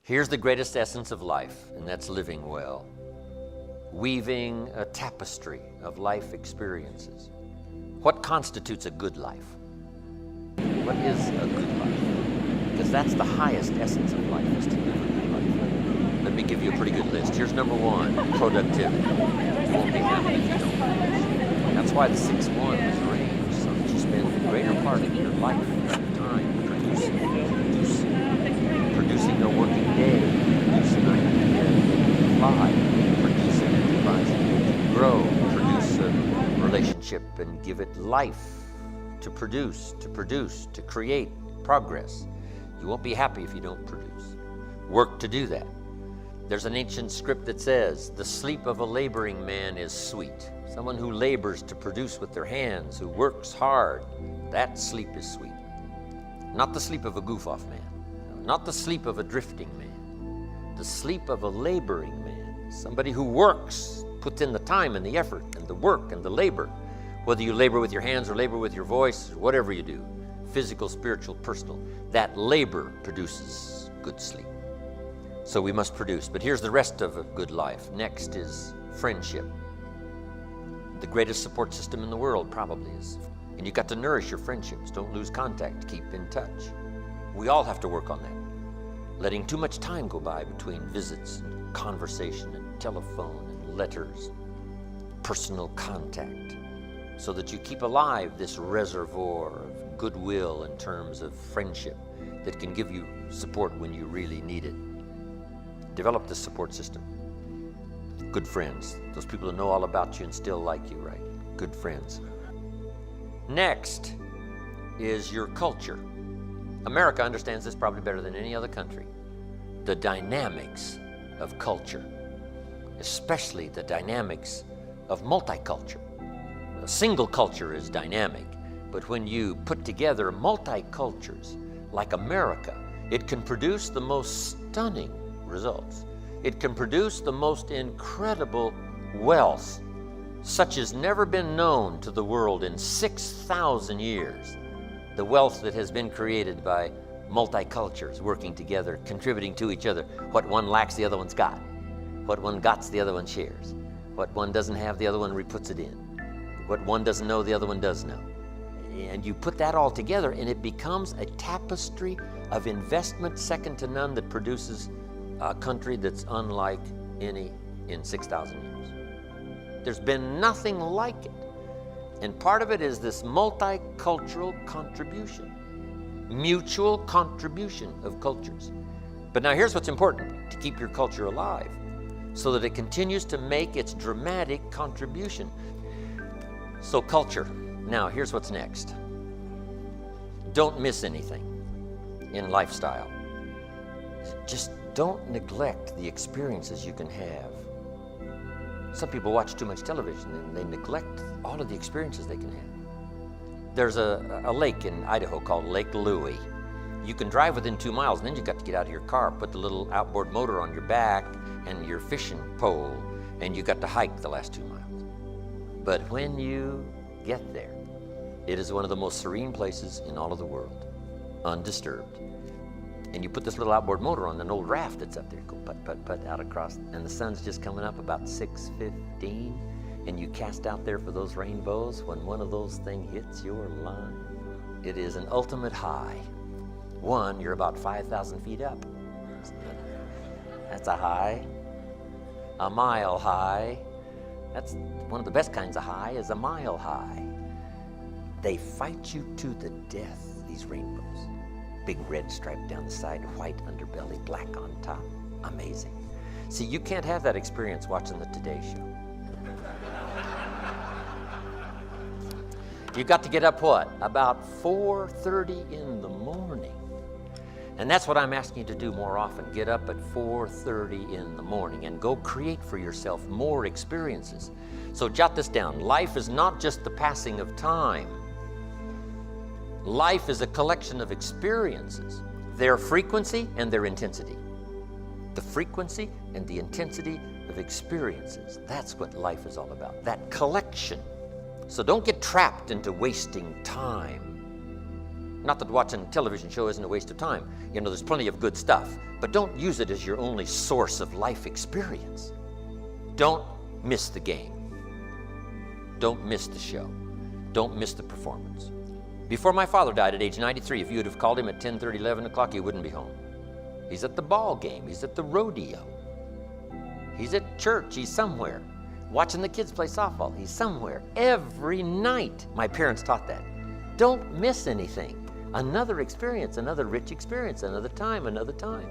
Here's the greatest essence of life, and that's living well. Weaving a tapestry of life experiences. What constitutes a good life? What is a good life? Because that's the highest essence of life, is to live a good life. Let me give you a pretty good list. Here's number one, productivity. You won't be happy if you don't produce. That's why the 6-1 is arranged, so that you spend the greater part of your life, time, producing a working day, producing an idea, fly, producing, enterprising, grow, produce a relationship and give it life, to produce, to create progress. You won't be happy if you don't produce. Work to do that. There's an ancient script that says, the sleep of a laboring man is sweet. Someone who labors to produce with their hands, who works hard, that sleep is sweet. Not the sleep of a goof-off man. Not the sleep of a drifting man. The sleep of a laboring man. Somebody who works, puts in the time and the effort and the work and the labor. Whether you labor with your hands or labor with your voice, or whatever you do, physical, spiritual, personal, that labor produces good sleep. So we must produce. But here's the rest of a good life. Next is friendship. The greatest support system in the world probably is. And you got to nourish your friendships. Don't lose contact. Keep in touch. We all have to work on that. Letting too much time go by between visits and conversation and telephone and letters, personal contact, so that you keep alive this reservoir of goodwill in terms of friendship that can give you support when you really need it. Develop this support system. Good friends, those people who know all about you and still like you, right? Good friends. Next is your culture. America understands this probably better than any other country. The dynamics of culture, especially the dynamics of multicultural. A single culture is dynamic, but when you put together multicultures like America, it can produce the most stunning results. It can produce the most incredible wealth, such as never been known to the world in 6,000 years. The wealth that has been created by multicultures working together, contributing to each other. What one lacks, the other one's got. What one got's, the other one shares. What one doesn't have, the other one puts it in. What one doesn't know, the other one does know. And you put that all together and it becomes a tapestry of investment second to none that produces a country that's unlike any in 6,000 years. There's been nothing like it. And part of it is this multicultural contribution, mutual contribution of cultures. But now here's what's important to keep your culture alive, so that it continues to make its dramatic contribution. So culture. Now here's what's next. Don't miss anything in lifestyle. Just don't neglect the experiences you can have. Some people watch too much television and they neglect all of the experiences they can have. There's a lake in Idaho called Lake Louie. You can drive within 2 miles, and then you got to get out of your car, put the little outboard motor on your back and your fishing pole, and you got to hike the last 2 miles. But when you get there, it is one of the most serene places in all of the world, undisturbed. And you put this little outboard motor on an old raft that's up there, go put out across, and the sun's just coming up about 6:15, and you cast out there for those rainbows. When one of those things hits your line, it is an ultimate high. One, you're about 5,000 feet up. That's a high. A mile high. That's one of the best kinds of high, is a mile high. They fight you to the death, these rainbows. Big red stripe down the side, white underbelly, black on top. Amazing. See, you can't have that experience watching the Today Show. You got to get up what? About 4:30 in the morning. And that's what I'm asking you to do more often. Get up at 4:30 in the morning and go create for yourself more experiences. So jot this down. Life is not just the passing of time. Life is a collection of experiences, their frequency and their intensity. The frequency and the intensity of experiences. That's what life is all about, that collection. So don't get trapped into wasting time. Not that watching a television show isn't a waste of time. You know, there's plenty of good stuff. But don't use it as your only source of life experience. Don't miss the game. Don't miss the show. Don't miss the performance. Before my father died at age 93, if you would have called him at 10:30, 11 o'clock, he wouldn't be home. He's at the ball game. He's at the rodeo. He's at church. He's somewhere. Watching the kids play softball. He's somewhere. Every night. My parents taught that. Don't miss anything. Another experience, another rich experience, another time, another time.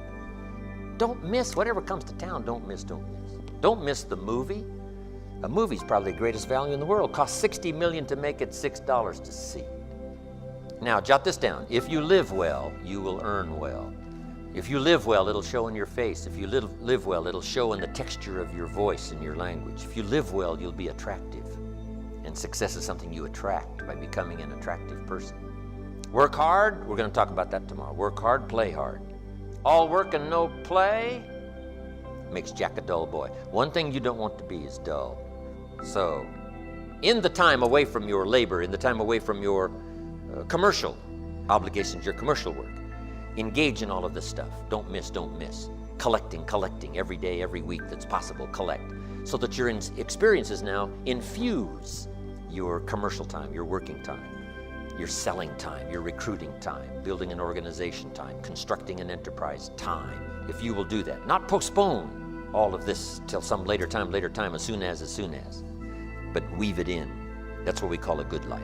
Don't miss whatever comes to town. Don't miss, don't miss. Don't miss the movie. A movie's probably the greatest value in the world. Costs $60 million to make it, $6 to see. Now, jot this down. If you live well, you will earn well. If you live well, it'll show in your face. If you live well, it'll show in the texture of your voice and your language. If you live well, you'll be attractive. And success is something you attract by becoming an attractive person. Work hard. We're going to talk about that tomorrow. Work hard, play hard. All work and no play makes Jack a dull boy. One thing you don't want to be is dull. So, in the time away from your labor, in the time away from your commercial obligations, your commercial work, engage in all of this stuff. Don't miss, don't miss. Collecting every day, every week that's possible, collect. So that your experiences now infuse your commercial time, your working time, your selling time, your recruiting time, building an organization time, constructing an enterprise time. If you will do that, not postpone all of this till some later time, as soon as, but weave it in. That's what we call a good life.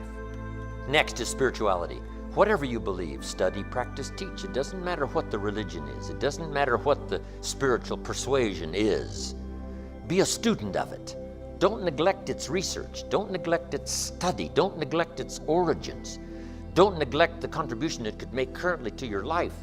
Next is spirituality. Whatever you believe, study, practice, teach. It doesn't matter what the religion is. It doesn't matter what the spiritual persuasion is. Be a student of it. Don't neglect its research. Don't neglect its study. Don't neglect its origins. Don't neglect the contribution it could make currently to your life,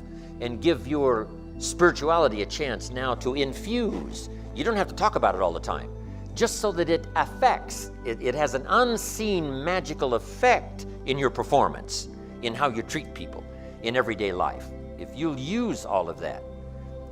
and give your spirituality a chance now to infuse. You don't have to talk about it all the time, just so that it affects. It has an unseen magical effect in your performance, in how you treat people, in everyday life. If you'll use all of that,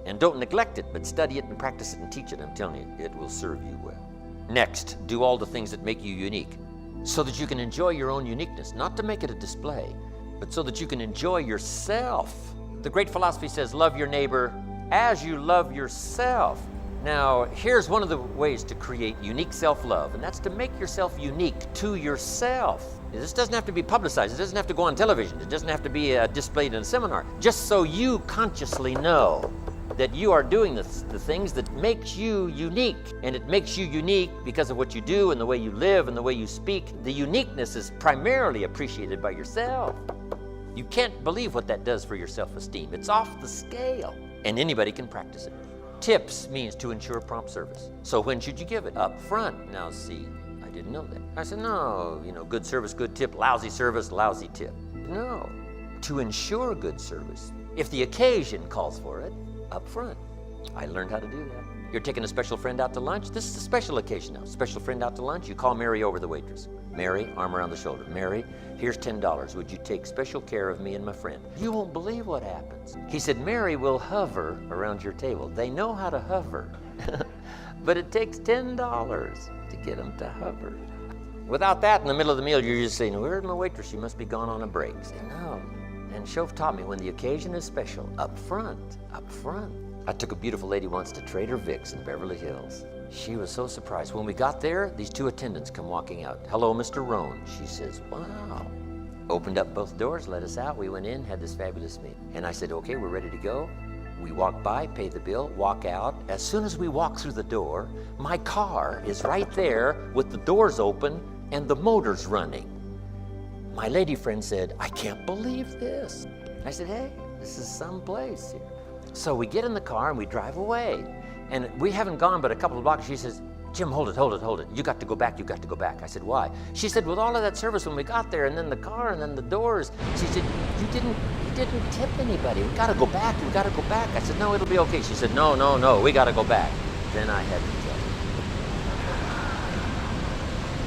and don't neglect it, but study it and practice it and teach it, I'm telling you, it will serve you well. Next, do all the things that make you unique, so that you can enjoy your own uniqueness, not to make it a display, but so that you can enjoy yourself. The great philosophy says, love your neighbor as you love yourself. Now, here's one of the ways to create unique self-love, and that's to make yourself unique to yourself. This doesn't have to be publicized. It doesn't have to go on television. It doesn't have to be displayed in a seminar. Just so you consciously know that you are doing the things that makes you unique. And it makes you unique because of what you do and the way you live and the way you speak. The uniqueness is primarily appreciated by yourself. You can't believe what that does for your self-esteem. It's off the scale, and anybody can practice it. Tips means to ensure prompt service. So when should you give it? Up front. Now see, I didn't know that. I said, no, good service, good tip, lousy service, lousy tip. No, to ensure good service, if the occasion calls for it, up front. I learned how to do that. You're taking a special friend out to lunch. This is a special occasion now. Special friend out to lunch. You call Mary over, the waitress. Mary, arm around the shoulder. Mary, here's $10. Would you take special care of me and my friend? You won't believe what happens. He said, Mary will hover around your table. They know how to hover, but it takes $10 to get them to hover. Without that, in the middle of the meal, you're just saying, where's my waitress? She must be gone on a break. Say, no. And Shof taught me, when the occasion is special, up front, up front. I took a beautiful lady once to Trader Vic's in Beverly Hills. She was so surprised. When we got there, these two attendants come walking out. Hello, Mr. Rohn. She says, wow. Opened up both doors, let us out. We went in, had this fabulous meal. And I said, okay, we're ready to go. We walk by, pay the bill, walk out. As soon as we walk through the door, my car is right there with the doors open and the motors running. My lady friend said, I can't believe this. I said, hey, this is someplace here. So we get in the car and we drive away. And we haven't gone but a couple of blocks. She says, Jim, hold it. You got to go back, you got to go back. I said, why? She said, with all of that service when we got there, and then the car, and then the doors, she said, you didn't tip anybody. We gotta go back. I said, no, it'll be okay. She said, no, we gotta go back. Then I had to tell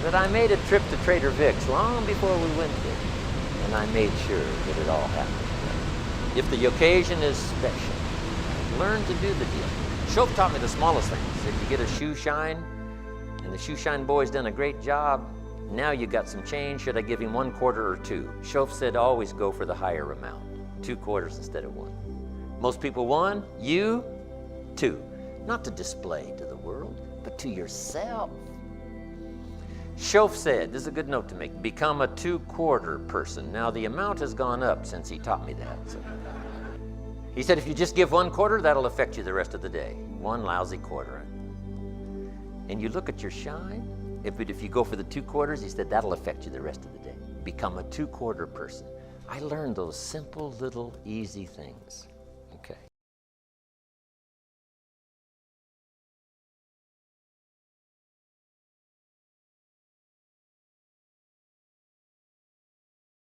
her that I made a trip to Trader Vic's long before we went there. And I made sure that it all happened. If the occasion is special, learn to do the deal. Shof taught me the smallest things. If you get a shoe shine, and the shoe shine boy's done a great job, Now you got some change. Should I give him 1/4 or 2? Shoaff said always go for the higher amount. 2/4 instead of 1. Most people 1, you 2. Not to display to the world, but to yourself. Shoaff said, this is a good note to make, become a 2/4 person. Now the amount has gone up since he taught me that. So. He said if you just give 1/4, that'll affect you the rest of the day. 1 lousy quarter. And you look at your shine, if you go for the 2/4, he said that'll affect you the rest of the day. Become a 2/4 person. I learned those simple little easy things.